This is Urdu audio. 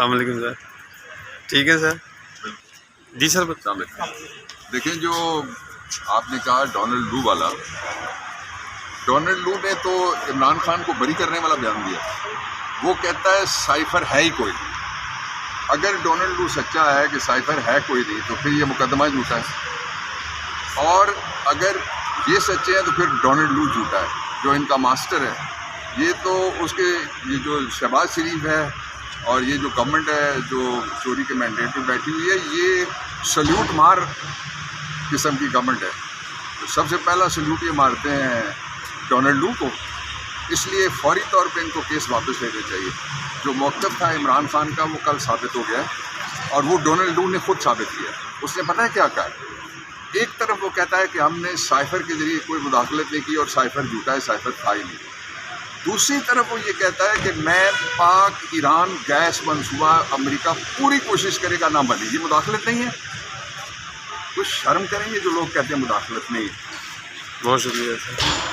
السلام علیکم سر. ٹھیک ہے سر. جی سر بتائیں. دیکھیں جو آپ نے کہا ڈونلڈ لو والا، ڈونلڈ لو نے تو عمران خان کو بری کرنے والا بیان دیا. وہ کہتا ہے سائفر ہے ہی کوئی نہیں. اگر ڈونلڈ لو سچا ہے کہ سائفر ہے کوئی نہیں تو پھر یہ مقدمہ جھوٹا ہے، اور اگر یہ سچے ہیں تو پھر ڈونلڈ لو جھوٹا ہے جو ان کا ماسٹر ہے. یہ تو اس کے یہ جو شہباز شریف ہے اور یہ جو گورنمنٹ ہے جو چوری کے مینڈیٹ پہ بیٹھی ہوئی ہے، یہ سلیوٹ مار قسم کی گورنمنٹ ہے. تو سب سے پہلا سلیوٹ یہ مارتے ہیں ڈونلڈ لو کو. اس لیے فوری طور پہ ان کو کیس واپس لینا چاہیے. جو موقف تھا عمران خان کا وہ کل ثابت ہو گیا اور وہ ڈونلڈ لو نے خود ثابت کیا. اس نے پتہ ہے کیا کہا؟ ایک طرف وہ کہتا ہے کہ ہم نے سائفر کے ذریعے کوئی مداخلت نہیں کی اور سائفر جھوٹا ہے، سائفر تھا ہی نہیں. دوسری طرف وہ یہ کہتا ہے کہ میں پاک ایران گیس منصوبہ امریکہ پوری کوشش کرے گا نہ بنے. یہ مداخلت نہیں ہے؟ کچھ شرم کریں گے جو لوگ کہتے ہیں مداخلت نہیں. بہت شکریہ سر.